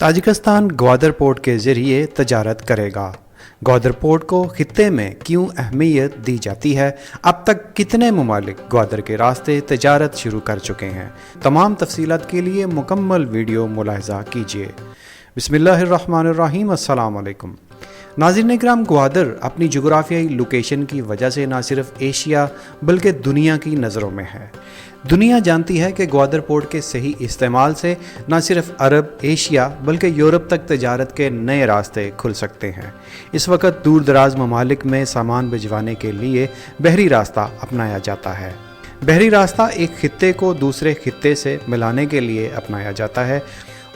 Tajikistan Gwadar port के ज़रिए तजारत करेगा। ग्वादर पोर्ट को खित्ते में क्यों अहमियत दी जाती है? अब तक कितने ममालिक ग्वादर के रास्ते तजारत शुरू कर चुके हैं? तमाम तफसीलात के लिए मुकम्मल वीडियो मुलाहिज़ा कीजिए। बिस्मिल्लाहिर्रहमानिर्रहीम। अस्सलाम वालेकुम नाज़रीन इकराम, ग्वादर अपनी जोग्राफियाई लोकेशन की वजह से न सिर्फ एशिया बल्कि दुनिया की नज़रों में है। दुनिया जानती है कि ग्वादर पोर्ट के सही इस्तेमाल से न सिर्फ अरब, एशिया बल्कि यूरोप तक तजारत के नए रास्ते खुल सकते हैं। इस वक्त दूर दराज ममालिक में सामान भिजवाने के लिए बहरी रास्ता अपनाया जाता है। बहरी रास्ता एक खित्ते को दूसरे खित्ते से मिलाने के लिए अपनाया जाता है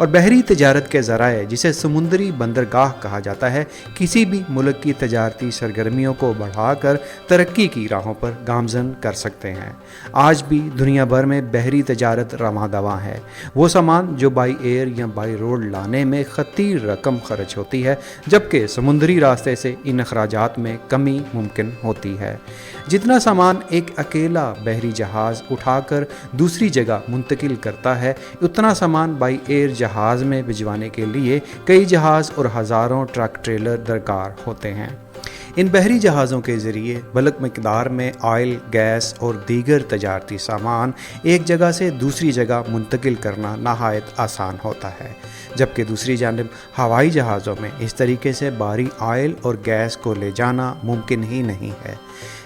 और बहरी तजारत के ज़राए, जिसे समुंदरी बंदरगाह कहा जाता है, किसी भी मुल्क की तजारती सरगर्मियों को बढ़ाकर तरक्की की राहों पर गामज़न कर सकते हैं। आज भी दुनिया भर में बहरी तजारत रवां दवा है। वो सामान जो बाई एयर या बाई रोड लाने में खती रकम खर्च होती है, जबकि समुंदरी रास्ते से इन अखराजात में कमी मुमकिन होती है। जितना सामान एक अकेला बहरी जहाज़ उठाकर दूसरी जगह मुंतकिल करता है, उतना सामान बाई एयर जहाज़ में भिजवाने के लिए कई जहाज़ और हज़ारों ट्रक ट्रेलर दरकार होते हैं। इन बहरी जहाज़ों के ज़रिए बल्क मकदार में ऑयल, गैस और दीगर तजारती सामान एक जगह से दूसरी जगह मुंतकिल करना नहायत आसान होता है, जबकि दूसरी जानिब हवाई जहाज़ों में इस तरीके से भारी ऑयल और गैस को ले जाना मुमकिन ही नहीं है।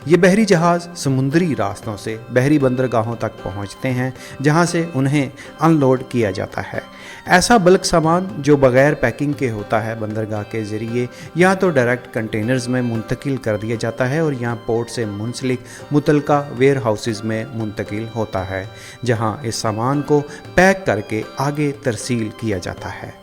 ये बहरी जहाज़ समुंदरी रास्तों से बहरी बंदरगाहों तक पहुंचते हैं, जहां से उन्हें अनलोड किया जाता है। ऐसा बल्क सामान जो बग़ैर पैकिंग के होता है, बंदरगाह के ज़रिए या तो डायरेक्ट कंटेनर्स में मुंतकिल कर दिया जाता है और यहाँ पोर्ट से मुंसलिक मुतलका वेयर हाउसेज़ में मुंतकिल होता है, जहाँ इस सामान को पैक करके आगे तरसील किया जाता है।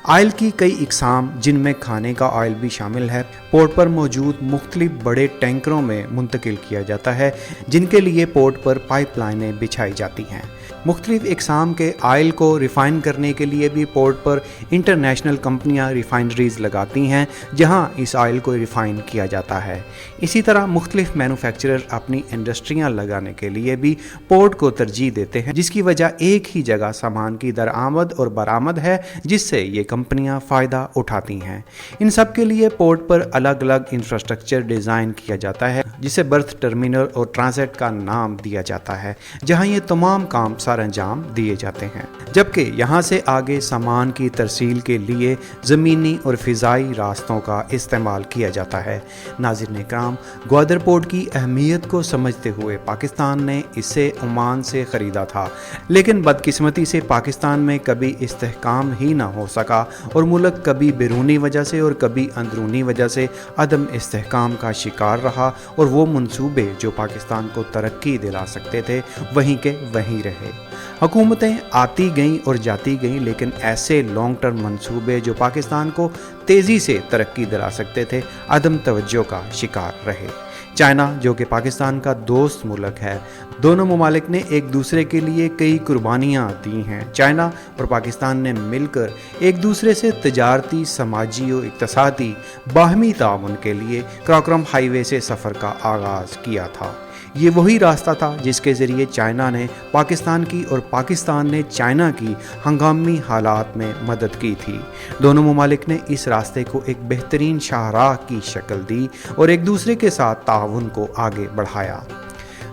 ऑयल की कई इकसाम, जिनमें खाने का ऑयल भी शामिल है, पोर्ट पर मौजूद मुख्तलिफ बड़े टैंकरों में मुंतकिल किया जाता है, जिनके लिए पोर्ट पर पाइपलाइनें बिछाई जाती हैं। मुख्तलिफ इकसाम के ऑयल को रिफ़ाइन करने के लिए भी पोर्ट पर इंटरनेशनल कंपनियां रिफ़ाइनरीज़ लगाती हैं, जहां इस ऑयल को रिफ़ाइन किया जाता है। इसी तरह मुख्तलिफ मैन्युफैक्चरर अपनी इंडस्ट्रियां लगाने के लिए भी पोर्ट को तरजीह देते हैं, जिसकी वजह एक ही जगह सामान की दरामद और बरामद है, जिससे ये कंपनियां फ़ायदा उठाती हैं। इन सब के लिए पोर्ट पर अलग अलग इंफ्रास्ट्रक्चर डिज़ाइन किया जाता है, जिसे बर्थ टर्मिनल और ट्रांजिट का नाम दिया जाता है, जहाँ ये तमाम काम अंजाम दिए जाते हैं। जबकि यहाँ से आगे सामान की तरसील के लिए ज़मीनी और फ़िज़ाई रास्तों का इस्तेमाल किया जाता है। नाज़रीन इकराम, ग्वादर पोर्ट की अहमियत को समझते हुए पाकिस्तान ने इसे ओमान से ख़रीदा था, लेकिन बदकिस्मती से पाकिस्तान में कभी इस्तेहकाम ही ना हो सका और मुल्क कभी बैरूनी वजह से और कभी अंदरूनी वजह से अदम इस्तेहकाम का शिकार रहा और वो मंसूबे जो पाकिस्तान को तरक्की दिला सकते थे वहीं के वहीं रहे। हुकूमतें आती गईं और जाती गईं, लेकिन ऐसे लॉन्ग टर्म मंसूबे जो पाकिस्तान को तेज़ी से तरक्की दिला सकते थे, अदम तवज्जो का शिकार रहे। चाइना, जो कि पाकिस्तान का दोस्त मुल्क है, दोनों ममालिक ने एक दूसरे के लिए कई कुर्बानियाँ दी हैं। चाइना और पाकिस्तान ने मिलकर एक दूसरे से तजारती, समाजी और इक़्तिसादी बाहमी ताउन के लिए कराकोरम हाईवे से सफ़र का आगाज़ किया था। ये वही रास्ता था जिसके ज़रिए चाइना ने पाकिस्तान की और पाकिस्तान ने चाइना की हंगामी हालात में मदद की थी। दोनों ममालिक ने इस रास्ते को एक बेहतरीन शाहराह की शक्ल दी और एक दूसरे के साथ ताउन को आगे बढ़ाया।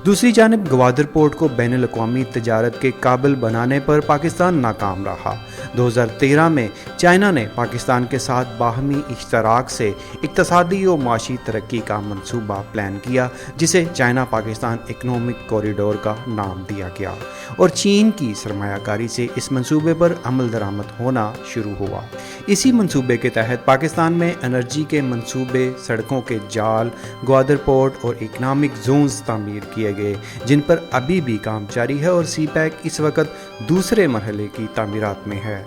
दूसरी जानिब ग्वादर पोर्ट को बैनुल अक़वामी तजारत के काबिल बनाने पर पाकिस्तान नाकाम रहा। 2013 में चाइना ने पाकिस्तान के साथ बाहमी इश्तराक से इक़्तिसादी और माशी तरक्की का मंसूबा प्लान किया, जिसे चाइना पाकिस्तान इकनॉमिक कॉरिडोर का नाम दिया गया और चीन की सरमायाकारी से इस मंसूबे पर अमल दरामद होना शुरू हुआ। इसी मंसूबे के तहत पाकिस्तान में एनर्जी के मंसूबे, सड़कों के जाल, ग्वादर पोर्ट और इकनॉमिक जोन्स तामीर किए गए, जिन पर अभी भी काम जारी है और सी पैक इस वक्त दूसरे मरहले की तामीरात में है।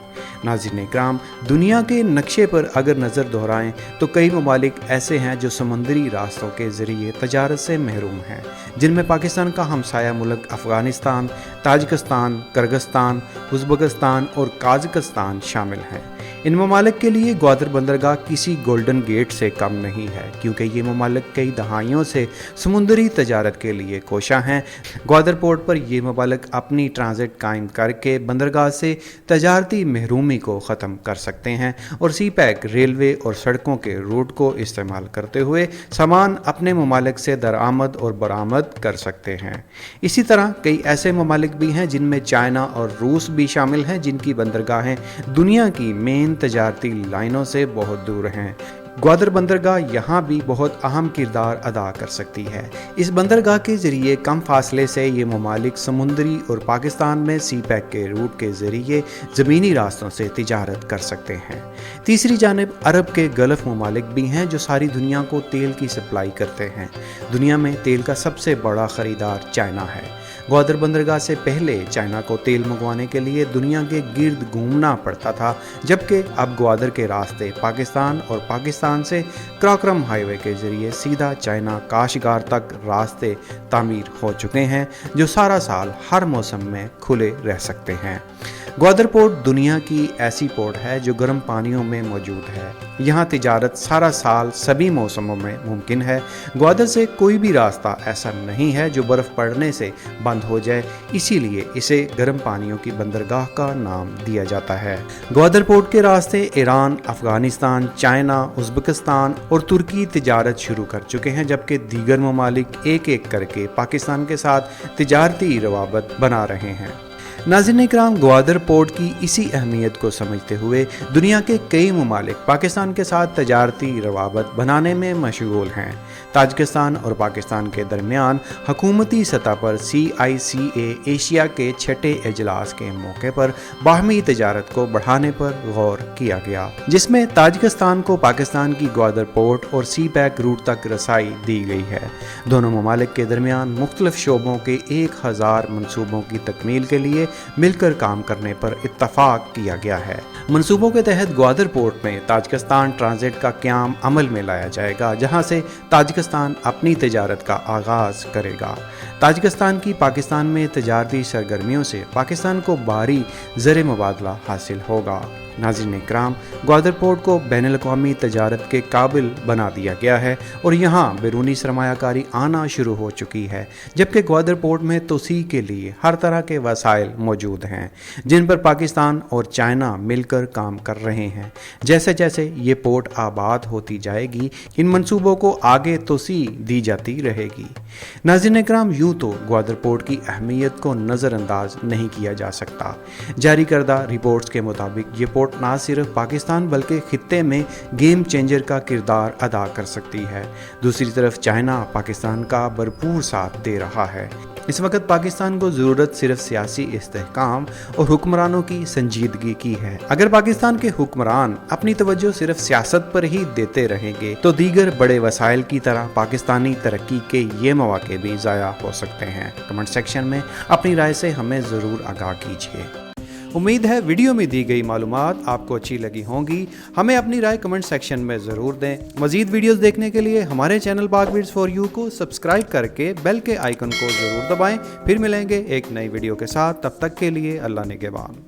नाज़रीन इकराम, दुनिया के नक्शे पर अगर नज़र दोहराएं तो कई ममालिक ऐसे हैं जो समुंदरी रास्तों के ज़रिए तजारत से महरूम हैं, जिनमें पाकिस्तान का हमसाया मुल्क अफ़गानिस्तान, ताजिकिस्तान, किर्गिस्तान, उज़्बेकिस्तान और काज़ाकिस्तान शामिल हैं। इन ममालिक के लिए ग्वादर बंदरगाह किसी गोल्डन गेट से कम नहीं है, क्योंकि ये ममालिक कई दहाइयों से समुंदरी तजारत के लिए कोशा हैं। ग्वादर पोर्ट पर ये ममालिक अपनी ट्रांजिट कायम कर करके बंदरगाह से तजारती महरूमी को ख़त्म कर सकते हैं और सी पैक रेलवे और सड़कों के रूट को इस्तेमाल करते हुए सामान अपने ममालिक से दरामद और बरामद कर सकते हैं। इसी तरह कई ऐसे ममालिक भी हैं जिनमें चाइना और रूस भी शामिल हैं, जिनकी बंदरगाहें दुनिया की मेन तजारती लाइनों से बहुत दूर हैं। ग्वादर बंदरगाह यहाँ भी बहुत अहम किरदार अदा कर सकती है। इस बंदरगाह के ज़रिए कम फासले से ये ममालिक समुद्री और पाकिस्तान में सी पैक के रूट के ज़रिए ज़मीनी रास्तों से तिजारत कर सकते हैं। तीसरी जानिब अरब के गल्फ़ ममालिक भी हैं जो सारी दुनिया को तेल की सप्लाई करते हैं। दुनिया में तेल का सबसे बड़ा ख़रीदार चाइना है। ग्वादर बंदरगाह से पहले चाइना को तेल मंगवाने के लिए दुनिया के गिर्द घूमना पड़ता था, जबकि अब ग्वादर के रास्ते पाकिस्तान और पाकिस्तान से कराक्रम हाईवे के ज़रिए सीधा चाइना काशगार तक रास्ते तामीर हो चुके हैं, जो सारा साल हर मौसम में खुले रह सकते हैं। ग्वादर पोर्ट दुनिया की ऐसी पोर्ट है जो गर्म पानियों में मौजूद है। यहाँ तिजारत सारा साल सभी मौसमों में मुमकिन है। ग्वादर से कोई भी रास्ता ऐसा नहीं है जो बर्फ़ पड़ने से बंद हो जाए, इसीलिए इसे गर्म पानियों की बंदरगाह का नाम दिया जाता है। ग्वादर पोर्ट के रास्ते ईरान, अफगानिस्तान, चाइना, उज़्बेकिस्तान और तुर्की तिजारत शुरू कर चुके हैं, जबकि दीगर ममालिक एक एक करके पाकिस्तान के साथ तिजारती रवाबत बना रहे हैं। नाज़रीन इकराम, ग्वादर पोर्ट की इसी अहमियत को समझते हुए दुनिया के कई ममालिक पाकिस्तान के साथ तजारती रवाबत बनाने में मशगूल हैं। ताजिकिस्तान और पाकिस्तान के दरमियान हुकूमती सतह पर CICA एशिया के छठे इजलास के मौके पर बाहमी तजारत को बढ़ाने पर गौर किया गया, जिसमें ताजिकिस्तान को पाकिस्तान की ग्वादर पोर्ट और सी पैक रूट तक रसाई दी गई है। दोनों ममालिक के दरमियान मुख्तलिफ शोबों के 1000 मनसूबों की तकमील के लिए मिलकर काम करने पर इत्तफाक किया गया है। मनसूबों के तहत ग्वादर पोर्ट में ताजिकिस्तान ट्रांजिट का क़याम अमल में लाया जाएगा, जहां से ताजिकिस्तान अपनी तिजारत का आगाज़ करेगा। ताजिकिस्तान की पाकिस्तान में तिजारती सरगर्मियों से पाकिस्तान को भारी ज़र मुबादला हासिल होगा। नाज़रीन इकराम, ग्वादर पोर्ट को बैनुल-अक़वामी तजारत के काबिल बना दिया गया है और यहाँ बैरूनी सरमायाकारी आना शुरू हो चुकी है, जबकि ग्वादर पोर्ट में तोसी के लिए हर तरह के वसाइल मौजूद हैं, जिन पर पाकिस्तान और चाइना मिलकर काम कर रहे हैं। जैसे जैसे ये पोर्ट आबाद होती जाएगी, इन मंसूबों को आगे तोसी दी जाती रहेगी। नाज़रीन इकराम, यूँ तो ग्वादर पोर्ट की अहमियत को नज़रअंदाज नहीं किया जा सकता। जारी करदा रिपोर्ट्स के मुताबिक ये पोर्ट ना सिर्फ पाकिस्तान बल्कि खित्ते में गेम चेंजर का किरदार अदा कर सकती है। दूसरी तरफ चाइना पाकिस्तान का भरपूर साथ दे रहा है। इस वक्त पाकिस्तान को ज़रूरत सिर्फ सियासी इस्तेहकाम और हुक्मरानों की संजीदगी की है। अगर पाकिस्तान के हुक्मरान अपनी तवज्जो सिर्फ सियासत पर ही देते रहेंगे तो दीगर बड़े वसाइल की तरह पाकिस्तानी तरक्की के ये मौके भी ज़ाया हो सकते हैं। कमेंट सेक्शन में अपनी राय से हमें ज़रूर आगाह कीजिए। उम्मीद है वीडियो में दी गई मालूमात आपको अच्छी लगी होंगी। हमें अपनी राय कमेंट सेक्शन में ज़रूर दें। मज़ीद वीडियोस देखने के लिए हमारे चैनल पाकविड्स फॉर यू को सब्सक्राइब करके बेल के आइकन को ज़रूर दबाएं। फिर मिलेंगे एक नई वीडियो के साथ, तब तक के लिए अल्लाह निगहबान।